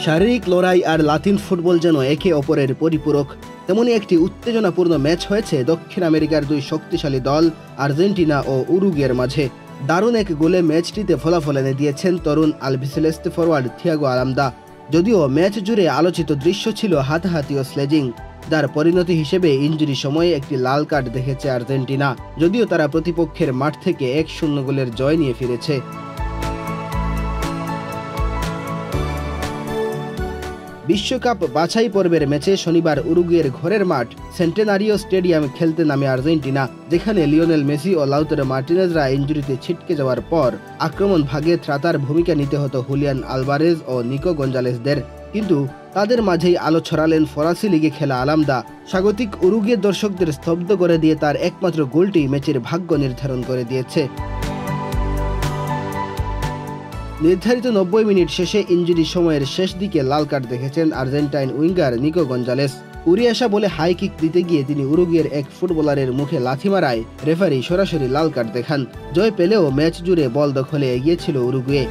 শারীরিক লড়াই আর লাতিন ফুটবল যেন একে অপরের পরিপূরক। তেমনই একটি উত্তেজনাপূর্ণ ম্যাচ হয়েছে দক্ষিণ আমেরিকার দুই শক্তিশালী দল আর্জেন্টিনা ও উরুগুয়ের মাঝে। দারুণ এক গোলে ম্যাচটিতে ফলাফল এনে দিয়েছেন তরুণ আলবিসেলেস্তে ফরওয়ার্ড থিয়াগো আলমাদা। যদিও ম্যাচ জুড়ে আলোচিত দৃশ্য ছিল হাতাহাতি ও স্লেজিং, যার পরিণতি হিসেবে ইনজুরি সময়ে একটি লাল কার্ড দেখেছে আর্জেন্টিনা। যদিও তারা প্রতিপক্ষের মাঠ থেকে 1-0 গোলের জয় নিয়ে ফিরেছে। বিশ্বকাপ বাছাই পর্বের ম্যাচে শনিবার উরুগুয়ের ঘরের মাঠ সেন্টেনারিও স্টেডিয়ামে খেলতে নামে আর্জেন্টিনা, যেখানে লিওনেল মেসি ও লাউতারো মার্টিনেজরা ইনজুরিতে ছিটকে যাওয়ার পর আক্রমণ ভাগে ত্রাতার ভূমিকা নিতে হতো হুলিয়ান আলভারেজ ও নিকো গঞ্জালেসদের। কিন্তু তাদের মাঝেই আলো ছড়ালেন ফরাসি লিগে খেলা আলামদা। স্বাগতিক উরুগুয়ে দর্শকদের স্তব্ধ করে দিয়ে তার একমাত্র গোলটি ম্যাচের ভাগ্য নির্ধারণ করে দিয়েছে। নির্ধারিত 90 মিনিট শেষে ইনজুরি সময়ের শেষ দিকে লাল কার্ড দেখেছেন আর্জেন্টাইন উইঙ্গার নিকো গঞ্জালেস। উড়ে আসা বলে হাই কিক দিতে গিয়ে তিনি উরুগুয়ের এক ফুটবলারের মুখে লাথি মারায় রেফারি সরাসরি লাল কার্ড দেখান। জয় পেলেও ম্যাচ জুড়ে বল দখলে এগিয়েছিল উরুগুয়ে।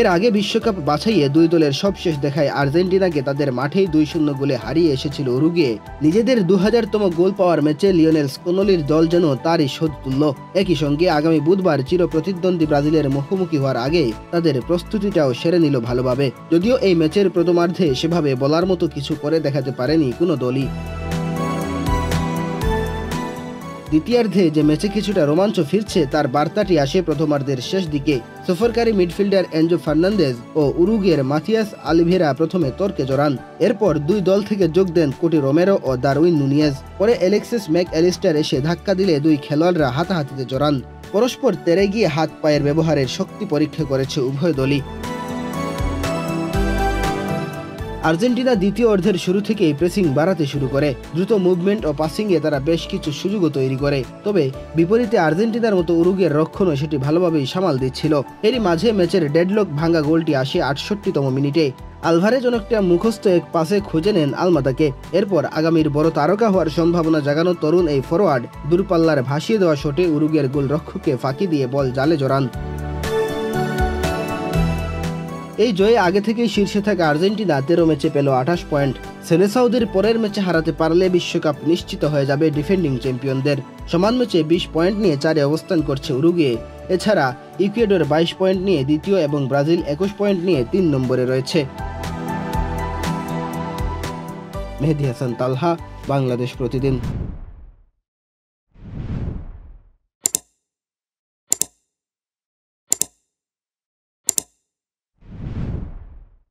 এর আগে বিশ্বকাপ বাছাইয়ে দুই দলের সবশেষ দেখায় আর্জেন্টিনাকে তাদের মাঠেই 2-0 গোলে হারিয়ে এসেছিল উরুগুয়ে। নিজেদের 2000তম গোল পাওয়ার ম্যাচে লিওনেল স্কলোনির দল যেন তারই শোধ তুলল। একই সঙ্গে আগামী বুধবার চিরপ্রতিদ্বন্দ্বী ব্রাজিলের মুখোমুখি হওয়ার আগে তাদের প্রস্তুতিটাও সেরে নিল ভালোভাবে। যদিও এই ম্যাচের প্রথমার্ধে সেভাবে বলার মতো কিছু করে দেখাতে পারেনি কোনো দলই। দ্বিতীয়ার্ধে যে ম্যাচে কিছুটা রোমাঞ্চ ফিরছে তার বার্তাটি আসে প্রথমার্ধের শেষ দিকে। সফরকারী মিডফিল্ডার এনজো ফার্নান্দেজ ও উরুগুয়ের মাথিয়াস আলিভেরা প্রথমে তর্কে জড়ান। এরপর দুই দল থেকে যোগ দেন কোটি রোমেরো ও দারউইন নুনিয়েজ। পরে অ্যালেক্সিস ম্যাক অ্যালিস্টার এসে ধাক্কা দিলে দুই খেলোয়াড়রা হাতাহাতিতে জড়ান। পরস্পর তেড়ে গিয়ে হাত পায়ের ব্যবহারের শক্তি পরীক্ষা করেছে উভয় দলই। আর্জেন্টিনা দ্বিতীয় অর্ধের শুরু থেকেই প্রেসিং বাড়াতে শুরু করে। দ্রুত মুভমেন্ট ও পাসিংয়ে তারা বেশ কিছু সুযোগও তৈরি করে। তবে বিপরীতে আর্জেন্টিনার মতো উরুগুয়ের রক্ষণও সেটি ভালোভাবেই সামাল দিচ্ছিল। এরই মাঝে ম্যাচের ডেডলক ভাঙা গোলটি আসে 68তম মিনিটে। আলভারেজ অনেকটা মুখস্থ এক পাসে খুঁজে নেন আলমাদাকে। এরপর আগামীর বড় তারকা হওয়ার সম্ভাবনা জাগানো তরুণ এই ফরওয়ার্ড দূরপাল্লার ভাসিয়ে দেওয়া শটে উরুগুয়ের গোলরক্ষককে ফাঁকি দিয়ে বল জালে জড়ান। এই জয়ে আগে থেকেই শীর্ষে থাকা আর্জেন্টিনা 13 ম্যাচে পেল 28 পয়েন্ট। সেলেসাউদের পরের ম্যাচে হারাতে পারলে বিশ্বকাপ নিশ্চিত হয়ে যাবে ডিফেন্ডিং চ্যাম্পিয়নদের। সমান ম্যাচে 20 পয়েন্ট নিয়ে 4-এ অবস্থান করছে উরুগুয়ে। এছাড়া ইকুয়েডর 22 পয়েন্ট নিয়ে দ্বিতীয় এবং ব্রাজিল 21 পয়েন্ট নিয়ে 3 নম্বরে রয়েছে। মেহেদী হাসান তালহা, বাংলাদেশ প্রতিদিন।